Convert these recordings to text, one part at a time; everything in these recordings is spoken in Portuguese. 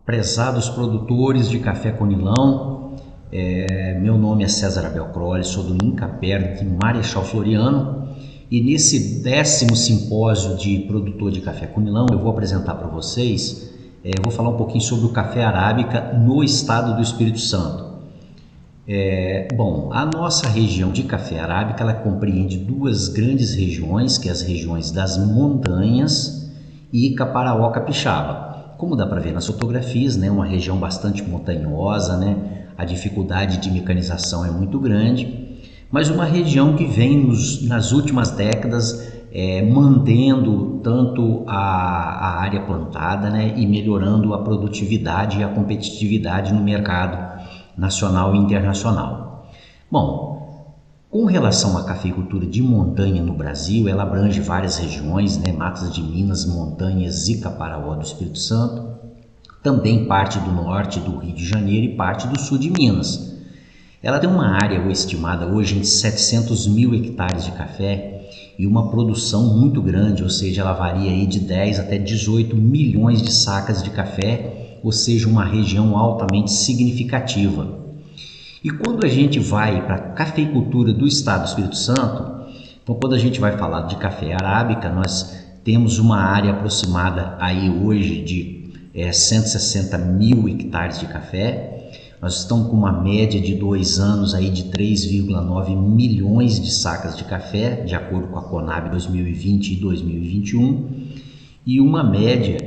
Prezados produtores de café Conilão, meu nome é César Abel Crowley, sou do INCAPER de Marechal Floriano, e nesse 10º simpósio de produtor de café Conilão eu vou apresentar para vocês, vou falar um pouquinho sobre o café arábica no estado do Espírito Santo. Bom, a nossa região de café arábica ela compreende duas grandes regiões, que é as regiões das montanhas e Caparaó Capixaba. Como dá para ver nas fotografias, né, uma região bastante montanhosa, né, a dificuldade de mecanização é muito grande, mas uma região que vem nas últimas décadas mantendo tanto a área plantada, né, e melhorando a produtividade e a competitividade no mercado nacional e internacional. Bom, com relação à cafeicultura de montanha no Brasil, ela abrange várias regiões, né, Matas de Minas, Montanhas e Caparaó do Espírito Santo, também parte do norte do Rio de Janeiro e parte do sul de Minas. Ela tem uma área estimada hoje em 700 mil hectares de café e uma produção muito grande, ou seja, ela varia aí de 10 até 18 milhões de sacas de café, ou seja, uma região altamente significativa. E quando a gente vai para a cafeicultura do estado do Espírito Santo, então quando a gente vai falar de café arábica, nós temos uma área aproximada aí hoje de 160 mil hectares de café. Nós estamos com uma média de 2 anos aí de 3,9 milhões de sacas de café, de acordo com a Conab 2020 e 2021, e uma média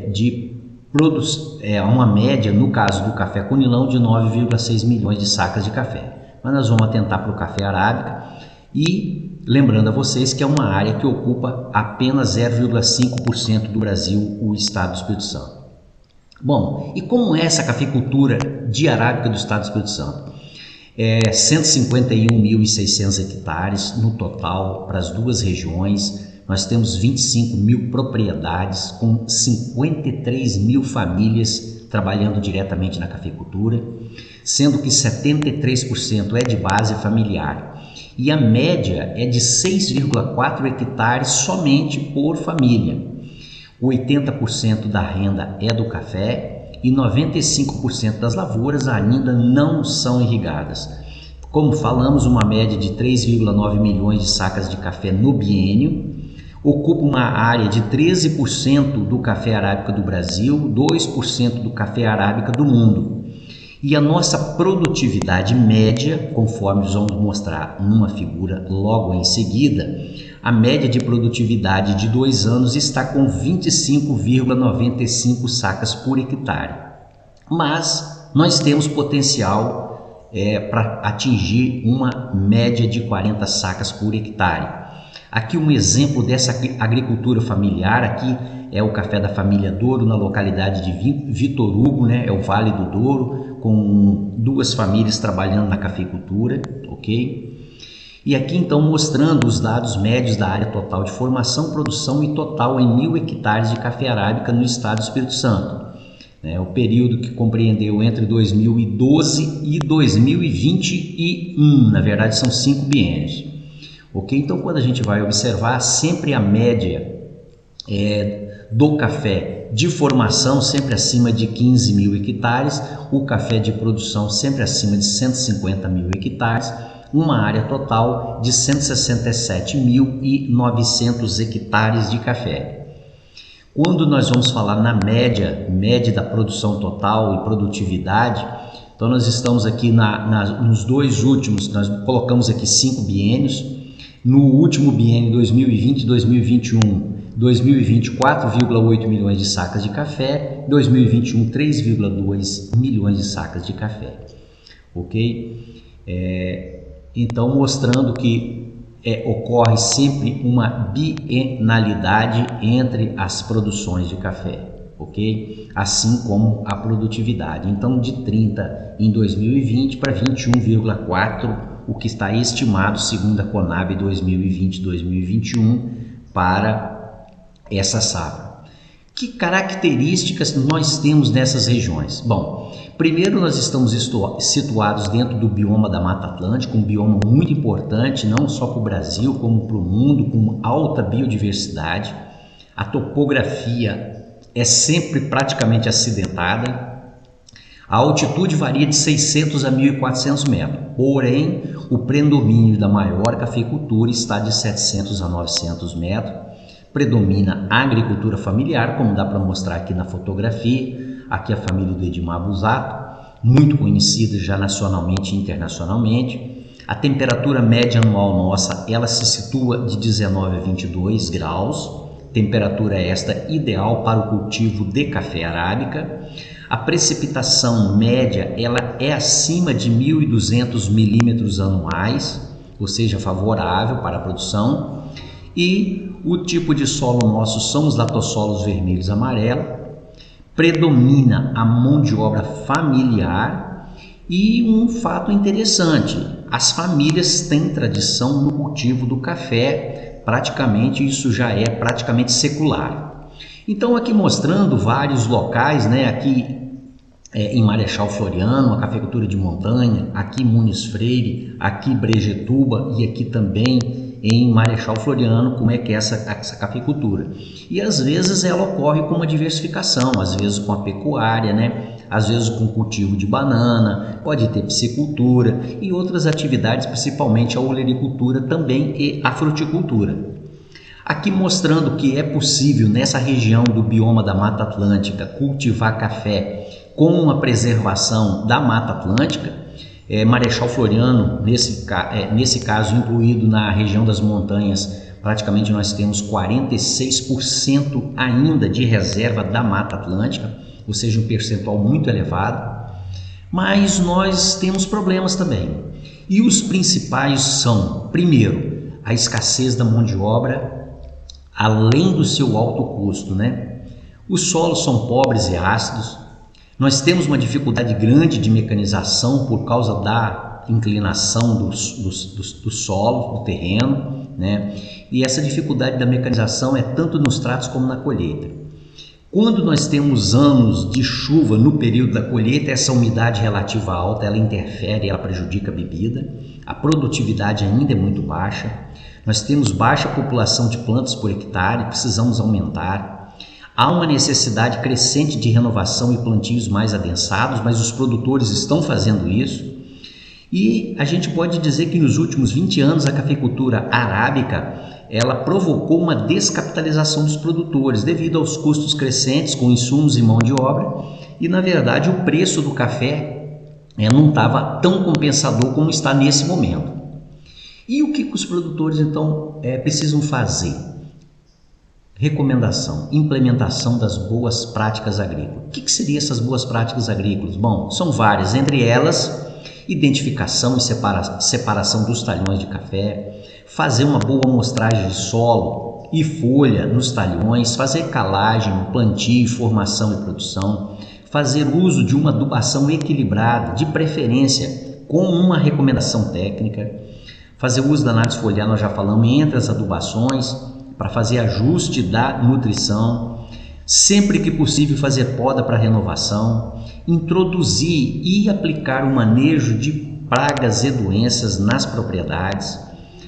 no caso do café Conilão de 9,6 milhões de sacas de café. Mas nós vamos atentar para o café arábica e lembrando a vocês que é uma área que ocupa apenas 0,5% do Brasil, o estado do Espírito Santo. Bom, e como é essa cafeicultura de arábica do estado do Espírito Santo? 151.600 hectares no total para as duas regiões. Nós temos 25 mil propriedades com 53 mil famílias trabalhando diretamente na cafeicultura, sendo que 73% é de base familiar e a média é de 6,4 hectares somente por família. 80% da renda é do café e 95% das lavouras ainda não são irrigadas. Como falamos, uma média de 3,9 milhões de sacas de café no biênio, ocupa uma área de 13% do café arábica do Brasil, 2% do café arábica do mundo. E a nossa produtividade média, conforme vamos mostrar numa figura logo em seguida, a média de produtividade de 2 anos está com 25,95 sacas por hectare. Mas nós temos potencial para atingir uma média de 40 sacas por hectare. Aqui um exemplo dessa agricultura familiar, aqui é o café da família Douro, na localidade de Vitor Hugo, né? É o Vale do Douro, com 2 famílias trabalhando na cafeicultura, ok? E aqui então mostrando os dados médios da área total de formação, produção e total em 1.000 hectares de café arábica no estado do Espírito Santo. O período que compreendeu entre 2012 e 2021, na verdade são 5 biênios. Ok? Então, quando a gente vai observar, sempre a média do café de formação sempre acima de 15 mil hectares, o café de produção sempre acima de 150 mil hectares, uma área total de 167.900 hectares de café. Quando nós vamos falar na média da produção total e produtividade, então nós estamos aqui nos 2 últimos, nós colocamos aqui 5 biênios. No último biênio 2020 e 2021, 2020 4,8 milhões de sacas de café, 2021 3,2 milhões de sacas de café, ok? Então mostrando que ocorre sempre uma bienalidade entre as produções de café, ok? Assim como a produtividade, então de 30 em 2020 para 21,4 o que está estimado segundo a Conab 2020-2021 para essa safra. Que características nós temos nessas regiões? Bom, primeiro nós estamos situados dentro do bioma da Mata Atlântica, um bioma muito importante, não só para o Brasil, como para o mundo, com alta biodiversidade. A topografia é sempre praticamente acidentada, A altitude varia de 600 a 1.400 metros, porém o predomínio da maior cafeicultura está de 700 a 900 metros. Predomina a agricultura familiar, como dá para mostrar aqui na fotografia. Aqui a família do Edmar Busato, muito conhecida já nacionalmente e internacionalmente. A temperatura média anual nossa, ela se situa de 19 a 22 graus. Temperatura esta ideal para o cultivo de café arábica. A precipitação média ela é acima de 1.200 milímetros anuais, ou seja, favorável para a produção. E o tipo de solo nosso são os latossolos vermelhos e amarelos. Predomina a mão de obra familiar. E um fato interessante, as famílias têm tradição no cultivo do café, praticamente isso já é praticamente secular. Então aqui mostrando vários locais, né? Aqui em Marechal Floriano, a cafeicultura de montanha, aqui Muniz Freire, aqui Brejetuba e aqui também em Marechal Floriano, como é que é essa cafeicultura. E às vezes ela ocorre com uma diversificação, às vezes com a pecuária, né? Às vezes com cultivo de banana, pode ter piscicultura e outras atividades, principalmente a olericultura também e a fruticultura. Aqui mostrando que é possível nessa região do bioma da Mata Atlântica cultivar café com a preservação da Mata Atlântica. Marechal Floriano, nesse caso incluído na região das montanhas, praticamente nós temos 46% ainda de reserva da Mata Atlântica, ou seja, um percentual muito elevado, mas nós temos problemas também. E os principais são, primeiro, a escassez da mão de obra, além do seu alto custo, né? Os solos são pobres e ácidos, nós temos uma dificuldade grande de mecanização por causa da inclinação do solo, do terreno, né? E essa dificuldade da mecanização é tanto nos tratos como na colheita. Quando nós temos anos de chuva no período da colheita, essa umidade relativa alta, ela interfere, ela prejudica a bebida, a produtividade ainda é muito baixa, nós temos baixa população de plantas por hectare, precisamos aumentar. Há uma necessidade crescente de renovação e plantios mais adensados, mas os produtores estão fazendo isso. E a gente pode dizer que nos últimos 20 anos a cafeicultura arábica ela provocou uma descapitalização dos produtores devido aos custos crescentes com insumos e mão de obra e na verdade o preço do café não estava tão compensador como está nesse momento. E o que os produtores então precisam fazer? Recomendação, implementação das boas práticas agrícolas. O que seriam essas boas práticas agrícolas? Bom, são várias, entre elas, identificação e separação dos talhões de café, fazer uma boa amostragem de solo e folha nos talhões, fazer calagem, plantio, formação e produção, fazer uso de uma adubação equilibrada, de preferência com uma recomendação técnica, fazer uso da análise foliar, nós já falamos, entre as adubações, para fazer ajuste da nutrição, sempre que possível fazer poda para renovação, introduzir e aplicar o manejo de pragas e doenças nas propriedades,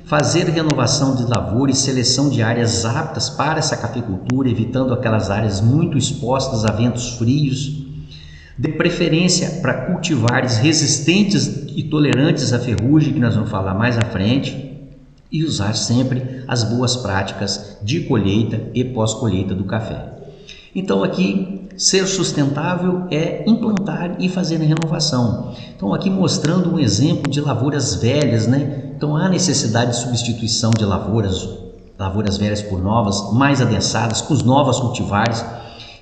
fazer renovação de lavoura e seleção de áreas aptas para essa cafeicultura, evitando aquelas áreas muito expostas a ventos frios, de preferência para cultivares resistentes e tolerantes à ferrugem, que nós vamos falar mais à frente, e usar sempre as boas práticas de colheita e pós-colheita do café. Então aqui, ser sustentável é implantar e fazer a renovação. Então aqui mostrando um exemplo de lavouras velhas, né? Então há necessidade de substituição de lavouras velhas por novas, mais adensadas, com os novos cultivares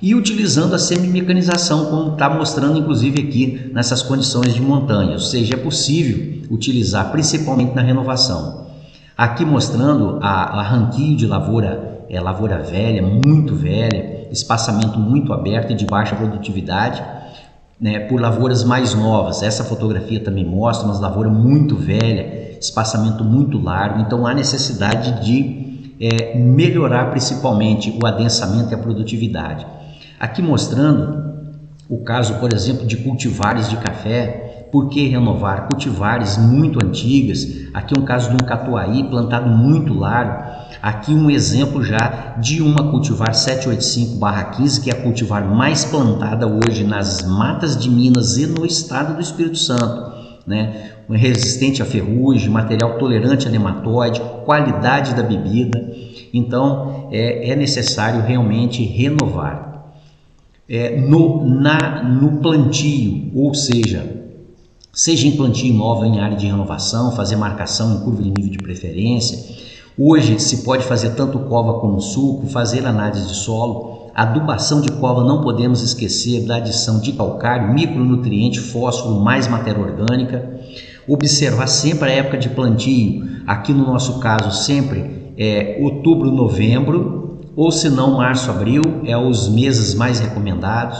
e utilizando a semimecanização, como está mostrando inclusive aqui nessas condições de montanha, ou seja, é possível utilizar principalmente na renovação. Aqui mostrando a arranquio de lavoura velha, muito velha, espaçamento muito aberto e de baixa produtividade, né, por lavouras mais novas. Essa fotografia também mostra uma lavoura muito velha, espaçamento muito largo, então há necessidade de melhorar principalmente o adensamento e a produtividade. Aqui mostrando o caso, por exemplo, de cultivares de café. Por que renovar? Cultivares muito antigas, aqui é um caso de um catuaí plantado muito largo, Aqui um exemplo já de uma cultivar 785/15, que é a cultivar mais plantada hoje nas matas de Minas e no estado do Espírito Santo, né? Resistente à ferrugem, material tolerante a nematóide, qualidade da bebida. Então é necessário realmente renovar. No plantio, ou seja em plantio novo em área de renovação, fazer marcação em curva de nível de preferência. Hoje se pode fazer tanto cova como suco, fazer análise de solo, adubação de cova, não podemos esquecer da adição de calcário, micronutriente, fósforo, mais matéria orgânica. Observar sempre a época de plantio, aqui no nosso caso sempre outubro, novembro, ou se não março, abril, os meses mais recomendados.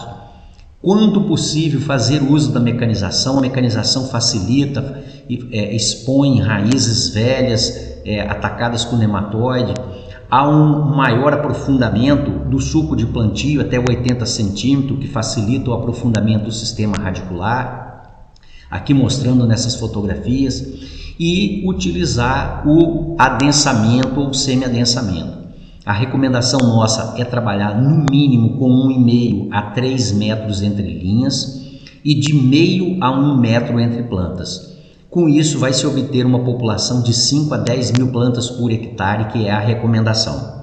Quando possível, fazer uso da mecanização. A mecanização facilita, expõe raízes velhas atacadas com nematóide. Há um maior aprofundamento do suco de plantio, até 80 centímetros, que facilita o aprofundamento do sistema radicular. Aqui mostrando nessas fotografias. E utilizar o adensamento ou semi-adensamento. A recomendação nossa é trabalhar no mínimo com 1,5 a 3 metros entre linhas e de meio a 1 metro entre plantas. Com isso vai se obter uma população de 5 a 10 mil plantas por hectare, que é a recomendação.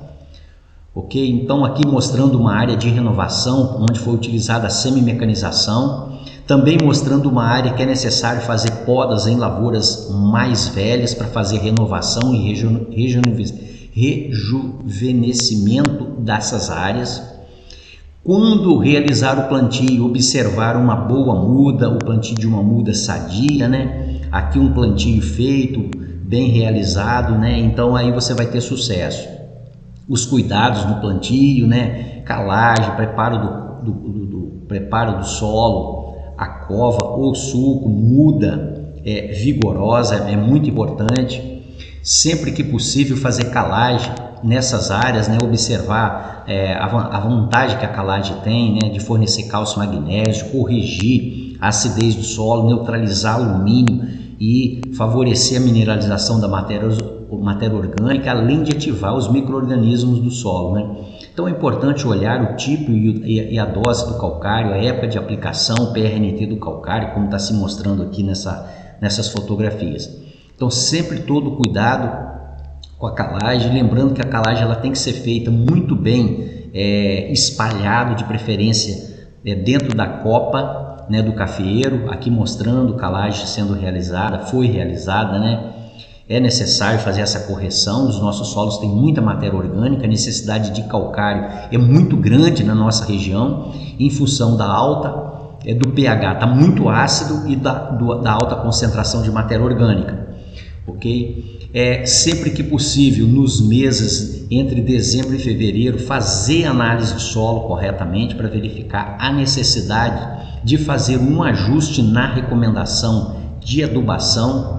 Ok? Então aqui mostrando uma área de renovação onde foi utilizada a semi-mecanização, também mostrando uma área que é necessário fazer podas em lavouras mais velhas para fazer renovação e rejuvenescimento dessas áreas. Quando realizar o plantio, observar uma boa muda, o plantio de uma muda sadia, né? Aqui um plantio feito, bem realizado, né? Então aí você vai ter sucesso. Os cuidados no plantio, né? Calagem, preparo do solo, a cova ou suco, muda vigorosa, é muito importante. Sempre que possível fazer calagem nessas áreas, né? Observar a vantagem que a calagem tem, né? De fornecer cálcio e magnésio, corrigir a acidez do solo, neutralizar alumínio e favorecer a mineralização da matéria orgânica, além de ativar os micro-organismos do solo, né? Então é importante olhar o tipo e a dose do calcário, a época de aplicação, o PRNT do calcário, como está se mostrando aqui nessas fotografias. Então sempre todo cuidado com a calagem, lembrando que a calagem ela tem que ser feita muito bem espalhado, de preferência dentro da copa, né, do cafeeiro, aqui mostrando calagem sendo realizada, foi realizada, né? É necessário fazer essa correção. Os nossos solos têm muita matéria orgânica, a necessidade de calcário é muito grande na nossa região, em função da do pH, está muito ácido, e da alta concentração de matéria orgânica. Ok? Sempre que possível, nos meses entre dezembro e fevereiro, fazer análise de solo corretamente para verificar a necessidade de fazer um ajuste na recomendação de adubação.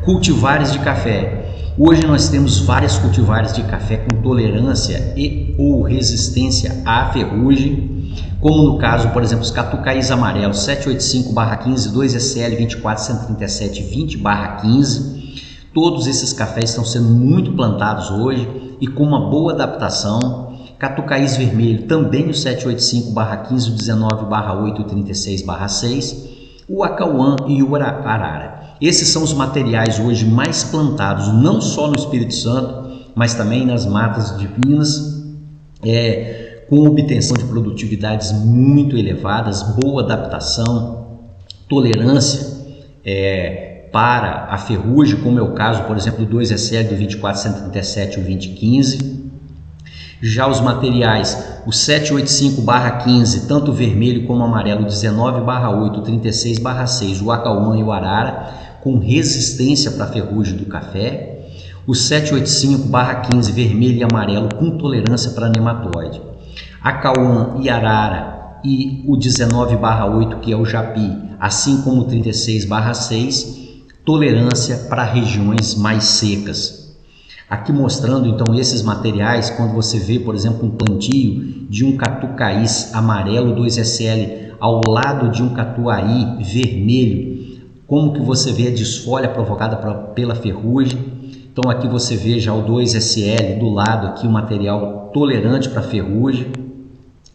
Cultivares de café. Hoje nós temos várias cultivares de café com tolerância e ou resistência à ferrugem, como no caso, por exemplo, os catucaís amarelos 785/15, 2SL 24137-20/15. Todos esses cafés estão sendo muito plantados hoje e com uma boa adaptação. Catucaís vermelho também o 785/15, o 19/8 e o 36/6. O acauã e o arara. Esses são os materiais hoje mais plantados, não só no Espírito Santo, mas também nas matas de Minas, com obtenção de produtividades muito elevadas, boa adaptação, tolerância para a ferrugem, como é o caso, por exemplo, do 2SL do 24137 e o 2015. Já os materiais, o 785/15, tanto o vermelho como o amarelo, o 19/8, o 36/6, o acauã e o arara, com resistência para a ferrugem do café. O 785/15, vermelho e amarelo, com tolerância para nematóide. Acauã e arara e o 19/8, que é o japi, assim como o 36/6, tolerância para regiões mais secas. Aqui mostrando então esses materiais, quando você vê, por exemplo, um plantio de um catucaís amarelo 2SL ao lado de um catuaí vermelho, como que você vê a desfolha provocada pela ferrugem, Então aqui você vê já o 2SL do lado aqui, o material tolerante para ferrugem.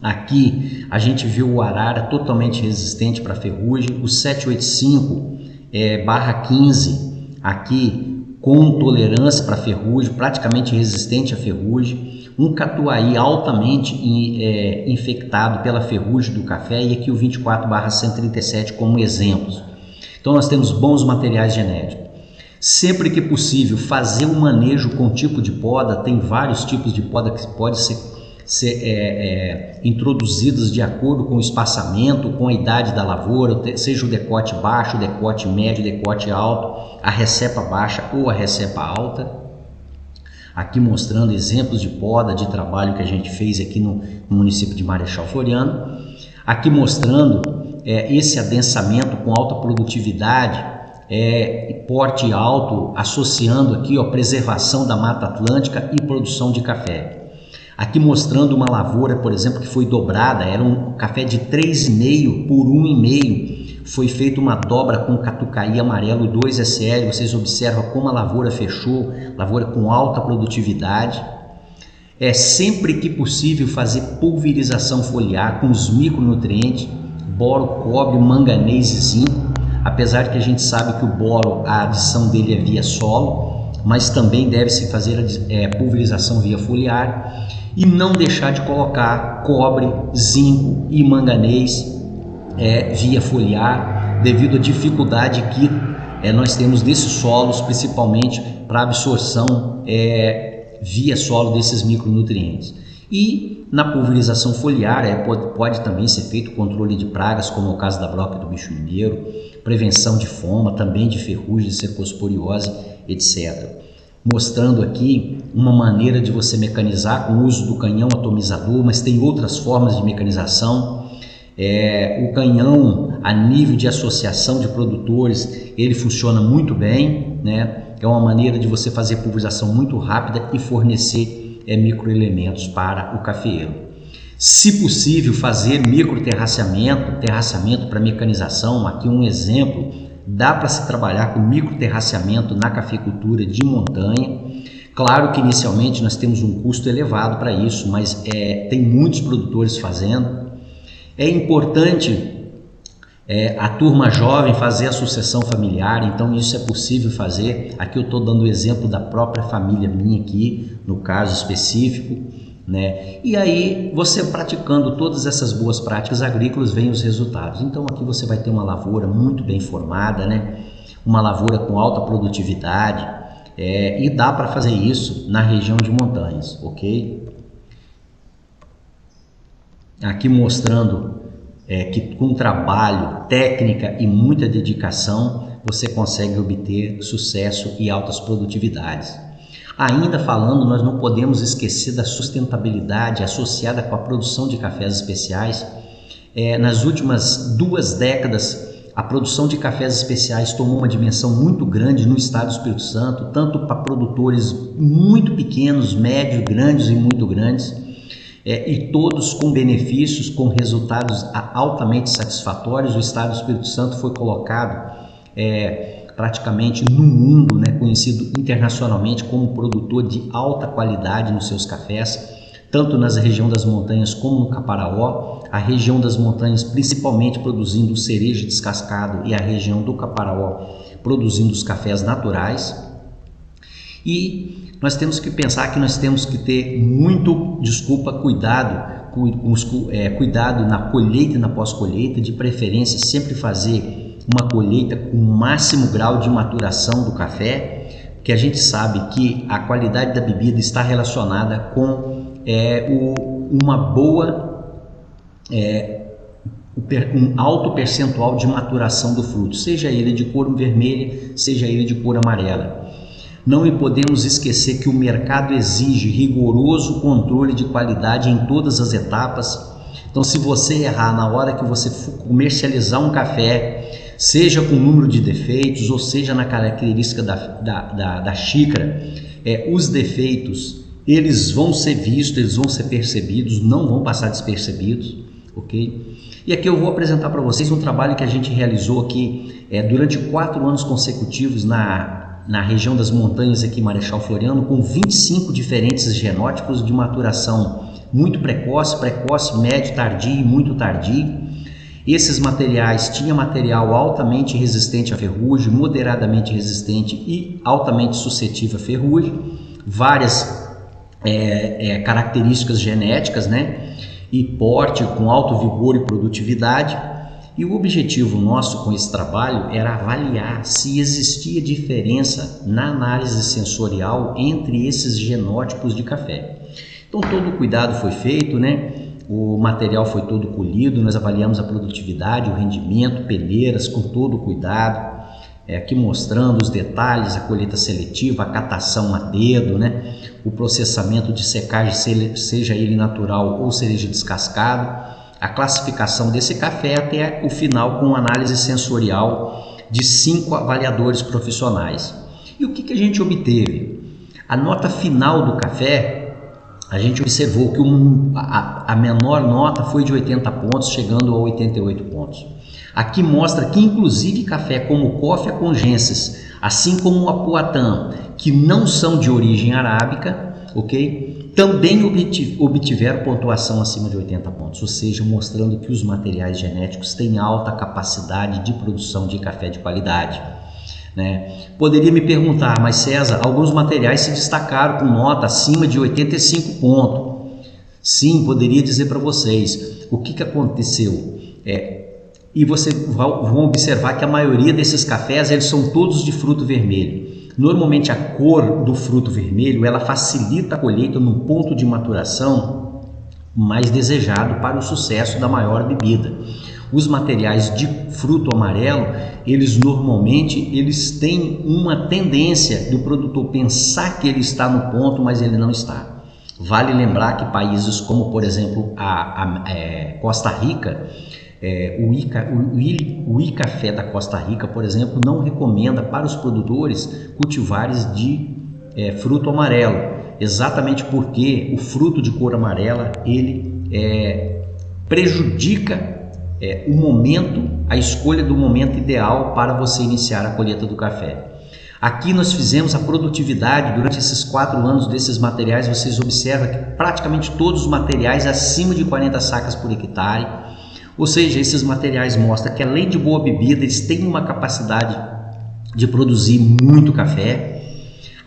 Aqui a gente vê o arara totalmente resistente para ferrugem, o 785/15 aqui com tolerância para ferrugem, praticamente resistente à ferrugem, um catuai altamente infectado pela ferrugem do café, e aqui o 24/137 como exemplos. Então nós temos bons materiais genéticos. Sempre que possível, fazer um manejo com tipo de poda. Tem vários tipos de poda que podem ser introduzidas de acordo com o espaçamento, com a idade da lavoura, seja o decote baixo, o decote médio, o decote alto, a recepa baixa ou a recepa alta. Aqui mostrando exemplos de poda, de trabalho que a gente fez aqui no município de Marechal Floriano. Aqui mostrando esse adensamento com alta produtividade, porte alto, associando aqui a preservação da Mata Atlântica e produção de café. Aqui mostrando uma lavoura, por exemplo, que foi dobrada, era um café de 3,5 por 1,5, foi feita uma dobra com catucaí amarelo 2SL, vocês observam como a lavoura fechou, lavoura com alta produtividade. Sempre que possível fazer pulverização foliar com os micronutrientes, boro, cobre, manganês e zinco, apesar de que a gente sabe que o boro, a adição dele é via solo, mas também deve-se fazer a pulverização via foliar, e não deixar de colocar cobre, zinco e manganês via foliar, devido à dificuldade que nós temos desses solos, principalmente para absorção via solo desses micronutrientes. E na pulverização foliar pode também ser feito controle de pragas, como é o caso da broca do bicho mineiro, prevenção de foma, também de ferrugem, cercosporiose, etc. Mostrando aqui uma maneira de você mecanizar com o uso do canhão atomizador, mas tem outras formas de mecanização. O canhão, a nível de associação de produtores, ele funciona muito bem, né? É uma maneira de você fazer pulverização muito rápida e fornecer microelementos para o cafeeiro. Se possível, fazer microterraceamento, terraceamento para mecanização. Aqui um exemplo, dá para se trabalhar com microterraceamento na cafeicultura de montanha. Claro que inicialmente nós temos um custo elevado para isso, mas tem muitos produtores fazendo. É importante a turma jovem fazer a sucessão familiar, então isso é possível fazer. Aqui eu estou dando o exemplo da própria família minha aqui, no caso específico, né? E aí você praticando todas essas boas práticas agrícolas, vem os resultados. Então aqui você vai ter uma lavoura muito bem formada, né? Uma lavoura com alta produtividade, e dá para fazer isso na região de montanhas, ok? Aqui mostrando que com trabalho, técnica e muita dedicação, você consegue obter sucesso e altas produtividades. Ainda falando, nós não podemos esquecer da sustentabilidade associada com a produção de cafés especiais. Nas últimas 2 décadas, a produção de cafés especiais tomou uma dimensão muito grande no estado do Espírito Santo, tanto para produtores muito pequenos, médios, grandes e muito grandes. E todos com benefícios, com resultados altamente satisfatórios. O estado do Espírito Santo foi colocado praticamente no mundo, né, conhecido internacionalmente como produtor de alta qualidade nos seus cafés, tanto na região das montanhas como no Caparaó. A região das montanhas principalmente produzindo o cereja descascado, e a região do Caparaó produzindo os cafés naturais. E nós temos que pensar que nós temos que ter cuidado na colheita e na pós-colheita, de preferência sempre fazer uma colheita com o máximo grau de maturação do café, porque a gente sabe que a qualidade da bebida está relacionada com um alto percentual de maturação do fruto, seja ele de cor vermelha, seja ele de cor amarela. Não podemos esquecer que o mercado exige rigoroso controle de qualidade em todas as etapas. Então, se você errar na hora que você for comercializar um café, seja com número de defeitos ou seja na característica da xícara, os defeitos eles vão ser vistos, eles vão ser percebidos, não vão passar despercebidos, ok? E aqui eu vou apresentar para vocês um trabalho que a gente realizou aqui durante 4 anos consecutivos na na região das montanhas aqui, Marechal Floriano, com 25 diferentes genótipos de maturação muito precoce, médio, tardio e muito tardio. Esses materiais tinham material altamente resistente à ferrugem, moderadamente resistente e altamente suscetível à ferrugem, várias características genéticas, né? E porte com alto vigor e produtividade. E o objetivo nosso com esse trabalho era avaliar se existia diferença na análise sensorial entre esses genótipos de café. Então todo o cuidado foi feito, né? O material foi todo colhido, nós avaliamos a produtividade, o rendimento, peneiras com todo o cuidado, aqui mostrando os detalhes, a colheita seletiva, a catação a dedo, né? O processamento de secagem, seja ele natural ou seja descascado, a classificação desse café até o final com análise sensorial de 5 avaliadores profissionais. E o que a gente obteve? A nota final do café, a gente observou que a menor nota foi de 80 pontos, chegando a 88 pontos. Aqui mostra que inclusive café como o Coffea Congensis, assim como o Apuatã, que não são de origem arábica, ok? Também obtiveram pontuação acima de 80 pontos, ou seja, mostrando que os materiais genéticos têm alta capacidade de produção de café de qualidade, né? Poderia me perguntar, mas César, alguns materiais se destacaram com nota acima de 85 pontos. Sim, poderia dizer para vocês o que aconteceu. E vocês vão observar que a maioria desses cafés eles são todos de fruto vermelho. Normalmente a cor do fruto vermelho ela facilita a colheita num ponto de maturação mais desejado para o sucesso da maior bebida. Os materiais de fruto amarelo, eles normalmente têm uma tendência do produtor pensar que ele está no ponto, mas ele não está. Vale lembrar que países como, por exemplo, a Costa Rica, o Icafé da Costa Rica, por exemplo, não recomenda para os produtores cultivares de fruto amarelo, exatamente porque o fruto de cor amarela ele prejudica o momento, a escolha do momento ideal para você iniciar a colheita do café. Aqui nós fizemos a produtividade durante esses 4 anos desses materiais. Vocês observam que praticamente todos os materiais acima de 40 sacas por hectare. Ou seja, esses materiais mostram que além de boa bebida, eles têm uma capacidade de produzir muito café.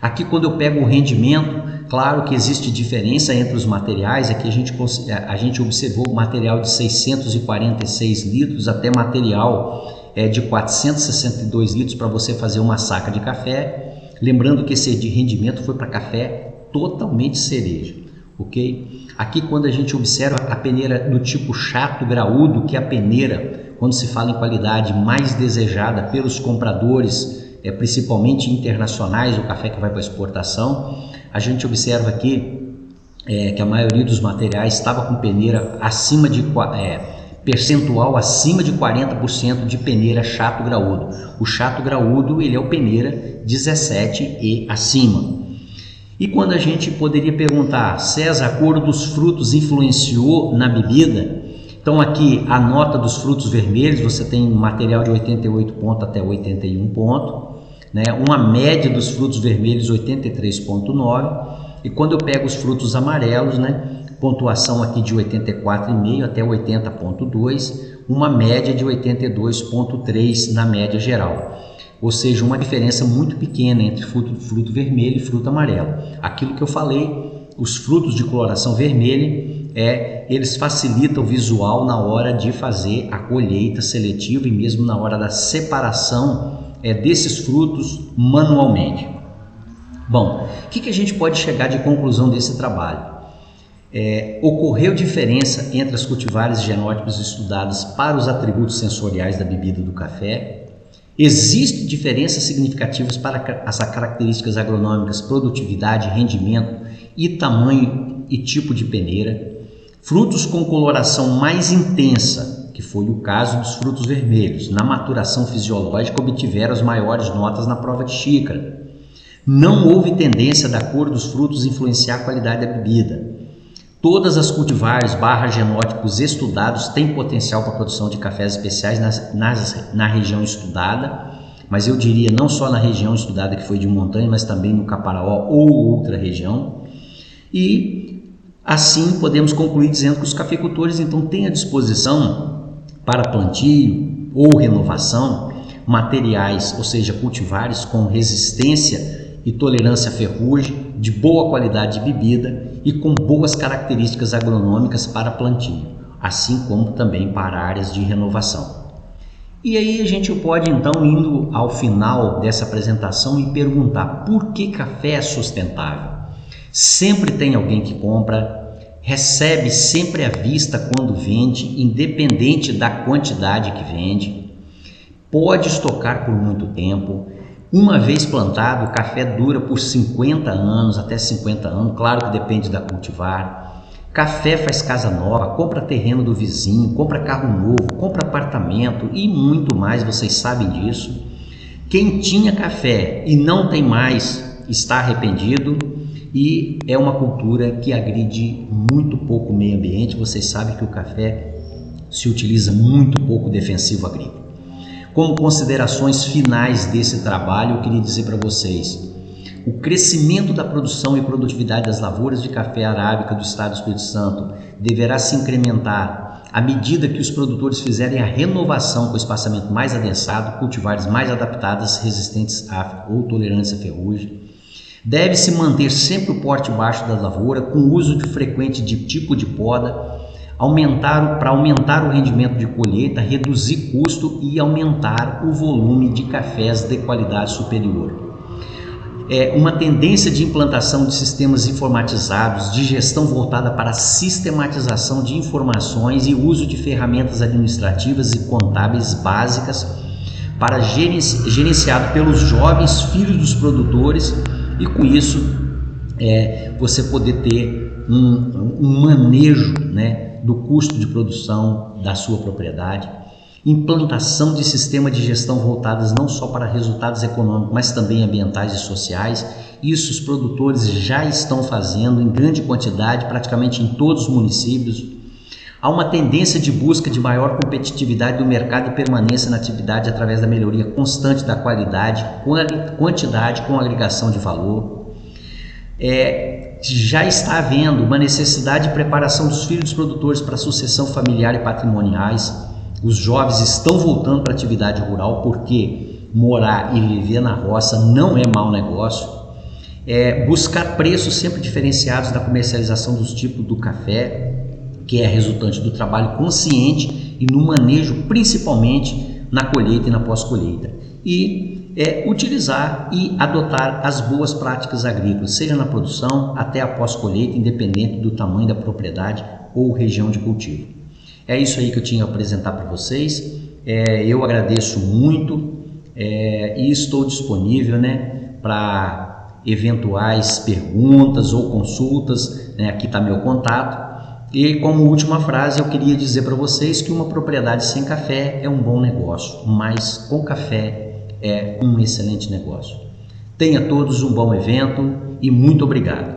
Aqui quando eu pego o rendimento, claro que existe diferença entre os materiais. Aqui a gente observou material de 646 litros até material de 462 litros para você fazer uma saca de café. Lembrando que esse de rendimento foi para café totalmente cereja, ok? Aqui quando a gente observa a peneira do tipo chato graúdo, que é a peneira, quando se fala em qualidade, mais desejada pelos compradores, principalmente internacionais, o café que vai para exportação, a gente observa aqui que a maioria dos materiais estava com peneira acima de percentual acima de 40% de peneira chato graúdo. O chato graúdo ele é o peneira 17 e acima. E quando a gente poderia perguntar, César, a cor dos frutos influenciou na bebida? Então aqui a nota dos frutos vermelhos, você tem material de 88 pontos até 81 pontos, né? Uma média dos frutos vermelhos 83,9, e quando eu pego os frutos amarelos, né? Pontuação aqui de 84,5 até 80,2, uma média de 82,3 na média geral. Ou seja, uma diferença muito pequena entre fruto vermelho e fruto amarelo. Aquilo que eu falei, os frutos de coloração vermelha, eles facilitam o visual na hora de fazer a colheita seletiva e mesmo na hora da separação desses frutos manualmente. Bom, o que a gente pode chegar de conclusão desse trabalho? Ocorreu diferença entre as cultivares e genótipos estudados para os atributos sensoriais da bebida do café. Existem diferenças significativas para as características agronômicas, produtividade, rendimento e tamanho e tipo de peneira. Frutos com coloração mais intensa, que foi o caso dos frutos vermelhos, na maturação fisiológica obtiveram as maiores notas na prova de xícara. Não houve tendência da cor dos frutos influenciar a qualidade da bebida. Todas as cultivares genótipos estudados têm potencial para a produção de cafés especiais na região estudada. mas eu diria não só na região estudada que foi de montanha, mas também no Caparaó ou outra região. E assim podemos concluir dizendo que os cafeicultores então têm à disposição para plantio ou renovação materiais, ou seja, cultivares com resistência e tolerância à ferrugem, de boa qualidade de bebida e com boas características agronômicas para plantio, assim como também para áreas de renovação. E aí a gente pode então, indo ao final dessa apresentação, e perguntar por que café é sustentável? Sempre tem alguém que compra, recebe sempre à vista quando vende, independente da quantidade que vende, pode estocar por muito tempo. Uma vez plantado, o café dura por 50 anos, até 50 anos, claro que depende da cultivar. Café faz casa nova, compra terreno do vizinho, compra carro novo, compra apartamento e muito mais, vocês sabem disso. Quem tinha café e não tem mais está arrependido, e é uma cultura que agride muito pouco o meio ambiente. Vocês sabem que o café se utiliza muito pouco defensivo agrícola. Como considerações finais desse trabalho, eu queria dizer para vocês: o crescimento da produção e produtividade das lavouras de café arábica do estado do Espírito Santo deverá se incrementar à medida que os produtores fizerem a renovação com espaçamento mais adensado, cultivares mais adaptadas, resistentes a ou tolerantes à ferrugem. Deve-se manter sempre o porte baixo da lavoura, com o uso frequente de tipo de poda, para aumentar o rendimento de colheita, reduzir custo e aumentar o volume de cafés de qualidade superior. Uma tendência de implantação de sistemas informatizados, de gestão voltada para a sistematização de informações e uso de ferramentas administrativas e contábeis básicas para gerenciado pelos jovens filhos dos produtores, e com isso você poder ter um manejo, né, do custo de produção da sua propriedade. Implantação de sistema de gestão voltadas não só para resultados econômicos, mas também ambientais e sociais. Isso os produtores já estão fazendo em grande quantidade, praticamente em todos os municípios. Há uma tendência de busca de maior competitividade do mercado e permanência na atividade através da melhoria constante da qualidade, quantidade com agregação de valor. Já está havendo uma necessidade de preparação dos filhos dos produtores para a sucessão familiar e patrimoniais. Os jovens estão voltando para a atividade rural porque morar e viver na roça não é mau negócio. Buscar preços sempre diferenciados na comercialização dos tipos do café, que é resultante do trabalho consciente e no manejo, principalmente na colheita e na pós-colheita. E utilizar e adotar as boas práticas agrícolas, seja na produção até a pós-colheita, independente do tamanho da propriedade ou região de cultivo. É isso aí que eu tinha a apresentar para vocês. Eu agradeço muito e estou disponível, né, para eventuais perguntas ou consultas, né? Aqui está meu contato. E como última frase, eu queria dizer para vocês que uma propriedade sem café é um bom negócio, mas com café é um excelente negócio. Tenha todos um bom evento e muito obrigado.